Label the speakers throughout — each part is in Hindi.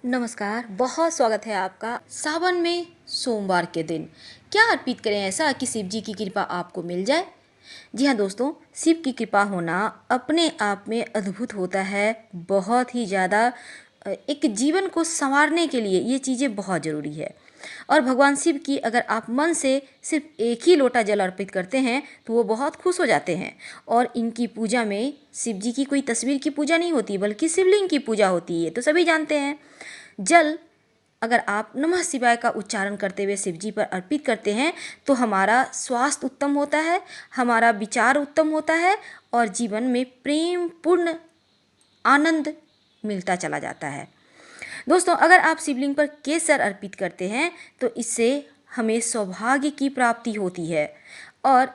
Speaker 1: नमस्कार, बहुत स्वागत है आपका सावन में सोमवार के दिन। क्या अर्पित करें ऐसा कि शिव जी की कृपा आपको मिल जाए। जी हाँ दोस्तों, शिव की कृपा होना अपने आप में अद्भुत होता है। बहुत ही ज़्यादा एक जीवन को संवारने के लिए ये चीज़ें बहुत ज़रूरी है। और भगवान शिव की अगर आप मन से सिर्फ एक ही लोटा जल अर्पित करते हैं तो वो बहुत खुश हो जाते हैं। और इनकी पूजा में शिव जी की कोई तस्वीर की पूजा नहीं होती बल्कि शिवलिंग की पूजा होती है, तो सभी जानते हैं। जल अगर आप नमः शिवाय का उच्चारण करते हुए शिव जी पर अर्पित करते हैं तो हमारा स्वास्थ्य उत्तम होता है, हमारा विचार उत्तम होता है और जीवन में प्रेम पूर्ण आनंद मिलता चला जाता है। दोस्तों, अगर आप शिवलिंग पर केसर अर्पित करते हैं तो इससे हमें सौभाग्य की प्राप्ति होती है। और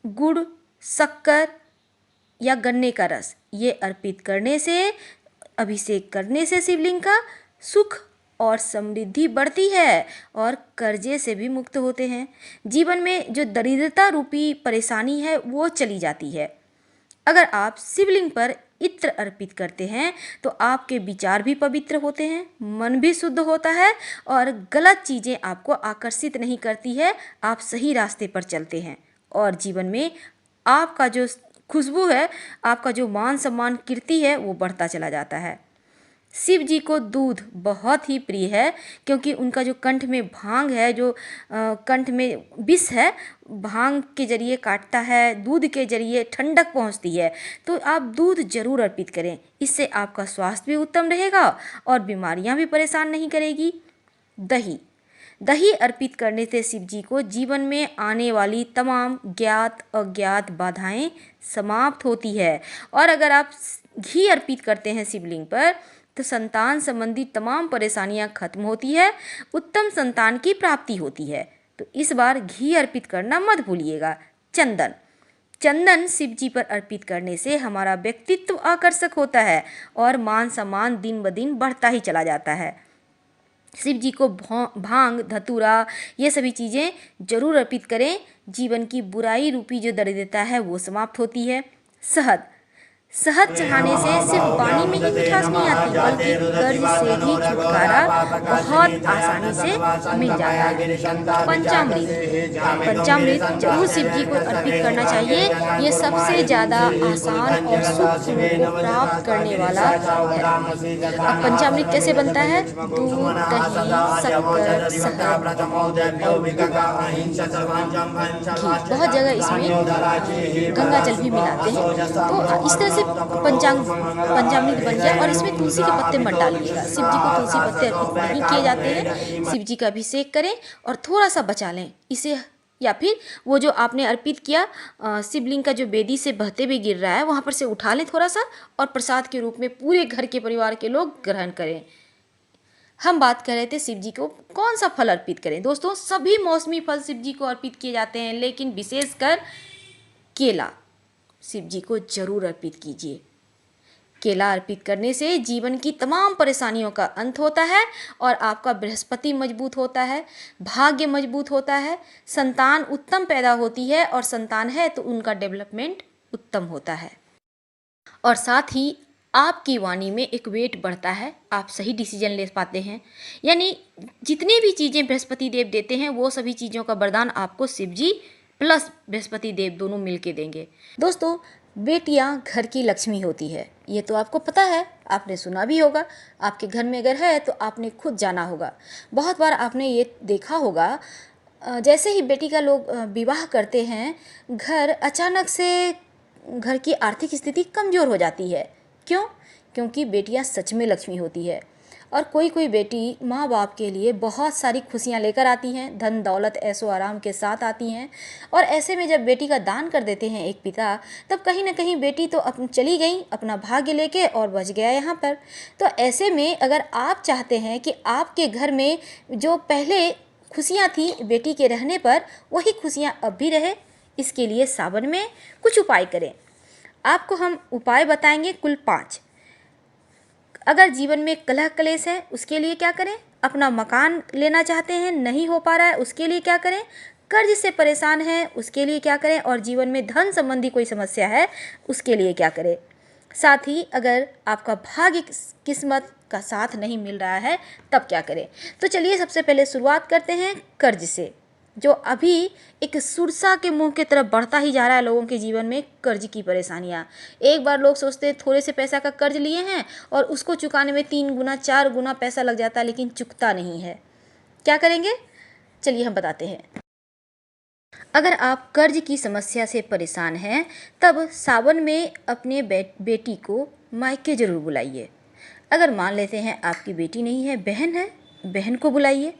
Speaker 1: गुड़, शक्कर या गन्ने का रस ये अर्पित करने से, अभिषेक करने से शिवलिंग का सुख और समृद्धि बढ़ती है और कर्जे से भी मुक्त होते हैं। जीवन में जो दरिद्रता रूपी परेशानी है वो चली जाती है। अगर आप शिवलिंग पर इत्र अर्पित करते हैं तो आपके विचार भी पवित्र होते हैं, मन भी शुद्ध होता है और गलत चीज़ें आपको आकर्षित नहीं करती है। आप सही रास्ते पर चलते हैं और जीवन में आपका जो खुशबू है, आपका जो मान सम्मान कीर्ति है वो बढ़ता चला जाता है। शिव जी को दूध बहुत ही प्रिय है क्योंकि उनका जो कंठ में भांग है, जो कंठ में विष है, भांग के जरिए काटता है, दूध के जरिए ठंडक पहुंचती है। तो आप दूध जरूर अर्पित करें, इससे आपका स्वास्थ्य भी उत्तम रहेगा और बीमारियां भी परेशान नहीं करेगी। दही दही अर्पित करने से शिव जी को जीवन में आने वाली तमाम ज्ञात अज्ञात बाधाएं समाप्त होती है। और अगर आप घी अर्पित करते हैं शिवलिंग पर तो संतान संबंधी तमाम परेशानियां खत्म होती है, उत्तम संतान की प्राप्ति होती है। तो इस बार घी अर्पित करना मत भूलिएगा। चंदन चंदन शिव जी पर अर्पित करने से हमारा व्यक्तित्व आकर्षक होता है और मान सम्मान दिन ब दिन बढ़ता ही चला जाता है। शिव जी को भांग, धतूरा ये सभी चीज़ें जरूर अर्पित करें। जीवन की बुराई रूपी जो दरिद्रता है वो समाप्त होती है। शहद शहद चढ़ाने से सिर्फ पानी में ही मिठास नहीं आती बल्कि कर्ज से भी छुटकारा बहुत आसानी से मिल जाता है। पंचामृत पंचामृत जरूर शिव जी को अर्पित करना चाहिए। ये सबसे ज़्यादा आसान और सुख को प्राप्त करने वाला है। अब पंचामृत कैसे बनता है? दूध, दही, शक्कर, शहद और घी। बहुत जगह इसमें गंगा जल भी मिलाते हैं। तो इस तरह से पंचामृत बन गया। और इसमें तुलसी के पत्ते मत डालिएगा, शिव जी को तुलसी पत्ते अर्पित नहीं किए जाते हैं। शिव जी का अभिषेक करें और थोड़ा सा बचा लें इसे, या फिर वो जो आपने अर्पित किया शिवलिंग का जो बेदी से बहते हुए गिर रहा है वहाँ पर से उठा लें थोड़ा सा और प्रसाद के रूप में पूरे घर के परिवार के लोग ग्रहण करें। हम बात कर रहे थे शिव जी को कौन सा फल अर्पित करें। दोस्तों, सभी मौसमी फल शिव जी को अर्पित किए जाते हैं, लेकिन विशेषकर केला शिव जी को जरूर अर्पित कीजिए। केला अर्पित करने से जीवन की तमाम परेशानियों का अंत होता है और आपका बृहस्पति मजबूत होता है, भाग्य मजबूत होता है, संतान उत्तम पैदा होती है और संतान है तो उनका डेवलपमेंट उत्तम होता है। और साथ ही आपकी वाणी में एक वेट बढ़ता है, आप सही डिसीजन ले पाते हैं। यानी जितनी भी चीज़ें बृहस्पति देव देते हैं वो सभी चीज़ों का वरदान आपको शिव जी प्लस बृहस्पति देव दोनों मिलके देंगे। दोस्तों, बेटियां घर की लक्ष्मी होती है, ये तो आपको पता है, आपने सुना भी होगा। आपके घर में अगर है तो आपने खुद जाना होगा। बहुत बार आपने ये देखा होगा, जैसे ही बेटी का लोग विवाह करते हैं घर अचानक से घर की आर्थिक स्थिति कमज़ोर हो जाती है। क्यों? क्योंकि बेटियां सच में लक्ष्मी होती है और कोई कोई बेटी माँ बाप के लिए बहुत सारी खुशियाँ लेकर आती हैं, धन दौलत ऐशो आराम के साथ आती हैं। और ऐसे में जब बेटी का दान कर देते हैं एक पिता, तब कहीं ना कहीं बेटी तो चली गई अपना भाग्य लेके और बच गया यहाँ पर। तो ऐसे में अगर आप चाहते हैं कि आपके घर में जो पहले खुशियाँ थी बेटी के रहने पर वही खुशियाँ अब भी रहे, इसके लिए सावन में कुछ उपाय करें। आपको हम उपाय बताएंगे कुल 5। अगर जीवन में कलह कलेश है उसके लिए क्या करें? अपना मकान लेना चाहते हैं, नहीं हो पा रहा है, उसके लिए क्या करें? कर्ज से परेशान हैं, उसके लिए क्या करें? और जीवन में धन संबंधी कोई समस्या है उसके लिए क्या करें? साथ ही अगर आपका भाग्य किस्मत का साथ नहीं मिल रहा है तब क्या करें। तो चलिए सबसे पहले शुरुआत करते हैं कर्ज से, जो अभी एक सुरसा के मुंह की तरफ बढ़ता ही जा रहा है लोगों के जीवन में। कर्ज की परेशानियाँ, एक बार लोग सोचते हैं थोड़े से पैसा का कर्ज लिए हैं और उसको चुकाने में 3 गुना 4 गुना पैसा लग जाता है, लेकिन चुकता नहीं है। क्या करेंगे, चलिए हम बताते हैं। अगर आप कर्ज की समस्या से परेशान हैं तब सावन में अपने बेटी को मायके ज़रूर बुलाइए। अगर मान लेते हैं आपकी बेटी नहीं है, बहन है, बहन को बुलाइए।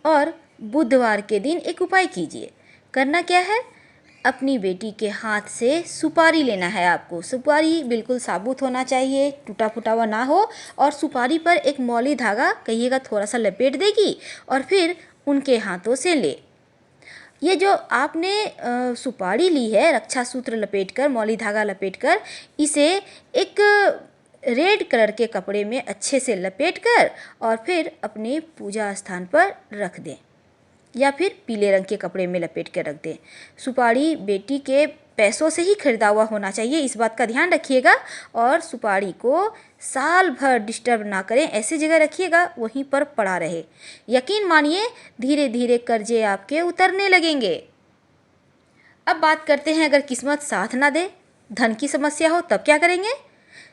Speaker 1: और बुधवार के दिन एक उपाय कीजिए। करना क्या है, अपनी बेटी के हाथ से सुपारी लेना है आपको। सुपारी बिल्कुल साबुत होना चाहिए, टूटा फूटा हुआ ना हो, और सुपारी पर एक मौली धागा कहिएगा थोड़ा सा लपेट देगी और फिर उनके हाथों से ले। ये जो आपने सुपारी ली है, रक्षा सूत्र लपेटकर, मौली धागा लपेटकर, इसे एक रेड कलर के कपड़े में अच्छे से लपेटकर और फिर अपने पूजा स्थान पर रख दें, या फिर पीले रंग के कपड़े में लपेट कर रख दें। सुपारी बेटी के पैसों से ही खरीदा हुआ होना चाहिए, इस बात का ध्यान रखिएगा। और सुपारी को साल भर डिस्टर्ब ना करें, ऐसी जगह रखिएगा वहीं पर पड़ा रहे। यकीन मानिए धीरे धीरे कर्जे आपके उतरने लगेंगे। अब बात करते हैं अगर किस्मत साथ ना दे, धन की समस्या हो, तब क्या करेंगे।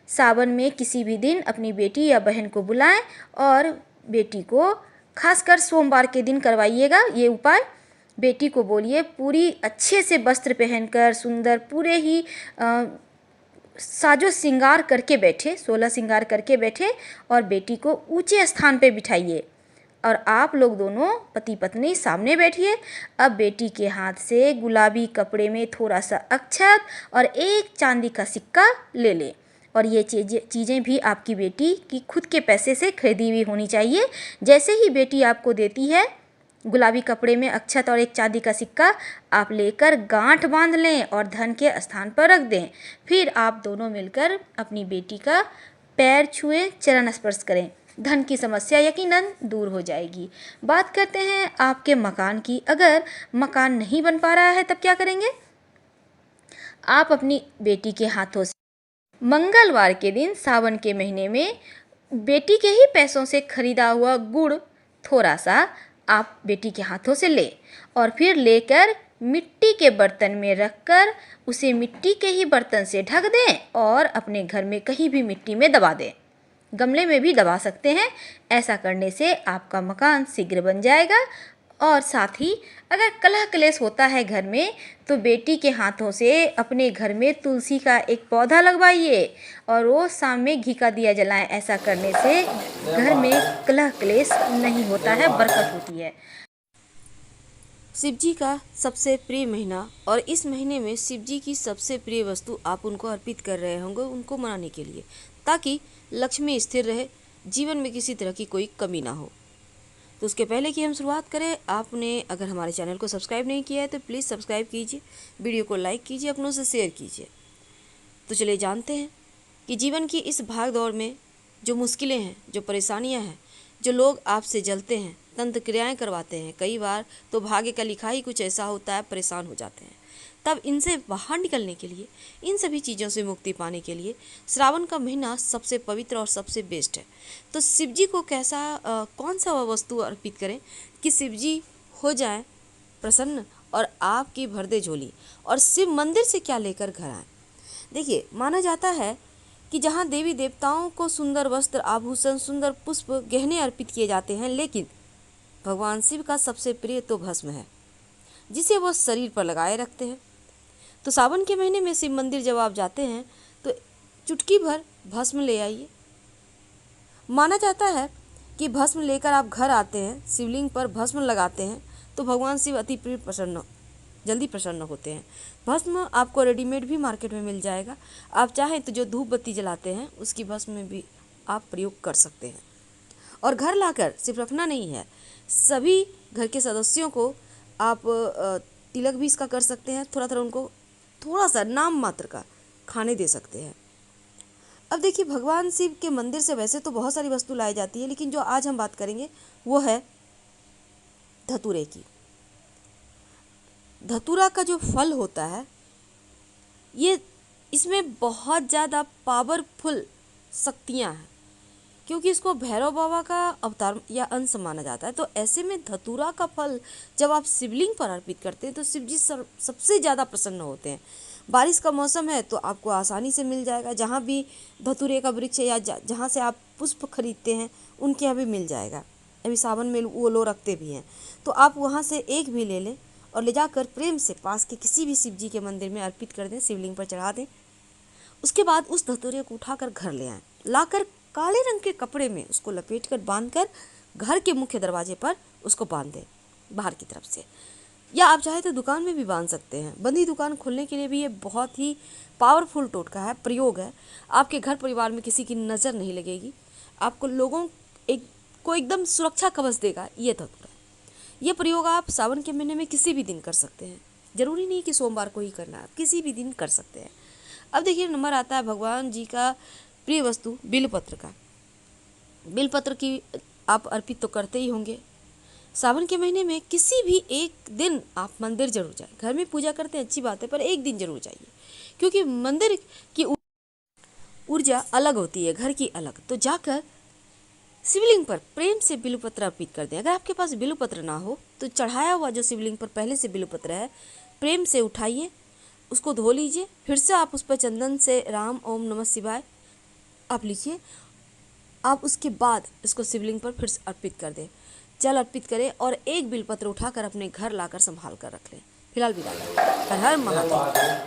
Speaker 1: सावन में किसी भी दिन अपनी बेटी या बहन को बुलाएं और बेटी को खासकर सोमवार के दिन करवाइएगा ये उपाय। बेटी को बोलिए पूरी अच्छे से वस्त्र पहनकर, सुंदर पूरे ही साजो श्रृंगार करके बैठे, 16 श्रृंगार करके बैठे, और बेटी को ऊंचे स्थान पे बिठाइए और आप लोग दोनों पति पत्नी सामने बैठिए। अब बेटी के हाथ से गुलाबी कपड़े में थोड़ा सा अक्षत और एक चांदी का सिक्का ले लें, और ये चीज़ें भी आपकी बेटी की खुद के पैसे से खरीदी हुई होनी चाहिए। जैसे ही बेटी आपको देती है गुलाबी कपड़े में अक्षत और एक चांदी का सिक्का, आप लेकर गांठ बांध लें और धन के स्थान पर रख दें। फिर आप दोनों मिलकर अपनी बेटी का पैर छुएं, चरण स्पर्श करें। धन की समस्या यकीनन दूर हो जाएगी। बात करते हैं आपके मकान की। अगर मकान नहीं बन पा रहा है तब क्या करेंगे। आप अपनी बेटी के हाथों से मंगलवार के दिन सावन के महीने में बेटी के ही पैसों से खरीदा हुआ गुड़ थोड़ा सा आप बेटी के हाथों से ले, और फिर लेकर मिट्टी के बर्तन में रखकर उसे मिट्टी के ही बर्तन से ढक दें और अपने घर में कहीं भी मिट्टी में दबा दें। गमले में भी दबा सकते हैं। ऐसा करने से आपका मकान शीघ्र बन जाएगा। और साथ ही अगर कलह क्लेश होता है घर में तो बेटी के हाथों से अपने घर में तुलसी का एक पौधा लगवाइए और रोज शाम में घी का दिया जलाएं। ऐसा करने से घर में कलह क्लेश नहीं होता है, बरकत होती है। शिव जी का सबसे प्रिय महीना, और इस महीने में शिव जी की सबसे प्रिय वस्तु आप उनको अर्पित कर रहे होंगे उनको मनाने के लिए, ताकि लक्ष्मी स्थिर रहे, जीवन में किसी तरह की कोई कमी ना हो। तो उसके पहले कि हम शुरुआत करें, आपने अगर हमारे चैनल को सब्सक्राइब नहीं किया है तो प्लीज़ सब्सक्राइब कीजिए, वीडियो को लाइक कीजिए, अपनों से शेयर कीजिए। तो चलिए जानते हैं कि जीवन की इस भाग दौड़ में जो मुश्किलें हैं, जो परेशानियां हैं, जो लोग आपसे जलते हैं, तंत्र क्रियाएँ करवाते हैं, कई बार तो भाग्य का लिखा ही कुछ ऐसा होता है, परेशान हो जाते हैं। तब इनसे बाहर निकलने के लिए, इन सभी चीज़ों से मुक्ति पाने के लिए श्रावण का महीना सबसे पवित्र और सबसे बेस्ट है। तो शिव जी को कौन सा वस्तु अर्पित करें कि शिव जी हो जाएं प्रसन्न और आपकी भर दे झोली, और शिव मंदिर से क्या लेकर घर आएँ। देखिए, माना जाता है कि जहाँ देवी देवताओं को सुंदर वस्त्र, आभूषण, सुंदर पुष्प, गहने अर्पित किए जाते हैं, लेकिन भगवान शिव का सबसे प्रिय तो भस्म है, जिसे वो शरीर पर लगाए रखते हैं। तो सावन के महीने में शिव मंदिर जब आप जाते हैं तो चुटकी भर भस्म ले आइए। माना जाता है कि भस्म लेकर आप घर आते हैं, शिवलिंग पर भस्म लगाते हैं तो भगवान शिव अति जल्दी प्रसन्न होते हैं। भस्म आपको रेडीमेड भी मार्केट में मिल जाएगा। आप चाहें तो जो धूप बत्ती जलाते हैं उसकी भस्म में भी आप प्रयोग कर सकते हैं। और घर लाकर सिर्फ रखना नहीं है, सभी घर के सदस्यों को आप तिलक भी इसका कर सकते हैं। थोड़ा थोड़ा उनको थोड़ा सा नाम मात्र का खाने दे सकते हैं। अब देखिए, भगवान शिव के मंदिर से वैसे तो बहुत सारी वस्तु लाई जाती है, लेकिन जो आज हम बात करेंगे वो है धतूरे की। धतूरा का जो फल होता है, ये इसमें बहुत ज़्यादा पावरफुल शक्तियाँ हैं क्योंकि इसको भैरव बाबा का अवतार या अंश माना जाता है। तो ऐसे में धतूरा का फल जब आप शिवलिंग पर अर्पित करते हैं तो शिव जी सबसे ज़्यादा प्रसन्न होते हैं। बारिश का मौसम है तो आपको आसानी से मिल जाएगा, जहाँ भी धतूरे का वृक्ष है या जहाँ से आप पुष्प खरीदते हैं उनके यहाँ भी मिल जाएगा। अभी सावन में वो लोग रखते भी हैं, तो आप वहाँ से एक भी ले लें और ले जाकर प्रेम से पास के किसी भी शिव जी के मंदिर में अर्पित कर दें, शिवलिंग पर चढ़ा दें। उसके बाद उस धतूरे को उठाकर घर ले आएँ, लाकर काले रंग के कपड़े में उसको लपेटकर बांधकर घर के मुख्य दरवाजे पर उसको बांध दें बाहर की तरफ से, या आप चाहे तो दुकान में भी बांध सकते हैं। बंदी दुकान खोलने के लिए भी ये बहुत ही पावरफुल टोटका है, प्रयोग है। आपके घर परिवार में किसी की नज़र नहीं लगेगी, आपको लोगों को एकदम सुरक्षा कवच देगा ये धतूरा। ये प्रयोग आप सावन के महीने में किसी भी दिन कर सकते हैं, जरूरी नहीं कि सोमवार को ही करना है, आप किसी भी दिन कर सकते हैं। अब देखिए नंबर आता है भगवान जी का प्रिय वस्तु बिलपत्र का। बिलपत्र की आप अर्पित तो करते ही होंगे। सावन के महीने में किसी भी एक दिन आप मंदिर जरूर जाएं। घर में पूजा करते हैं अच्छी बात है, पर एक दिन जरूर जाइए, क्योंकि मंदिर की ऊर्जा अलग होती है, घर की अलग। तो जाकर शिवलिंग पर प्रेम से बिलपत्र अर्पित कर दें। अगर आपके पास बिलपत्र ना हो तो चढ़ाया हुआ जो शिवलिंग पर पहले से बिलपत्र है, प्रेम से उठाइए, उसको धो लीजिए, फिर से आप उस पर चंदन से राम ओम नमः शिवाय आप लिखिए। आप उसके बाद इसको शिवलिंग पर फिर से अर्पित कर दें, जल अर्पित करें और एक बिलपत्र उठाकर अपने घर लाकर संभाल कर रख लें। फिलहाल विदा। हर हर महादेव।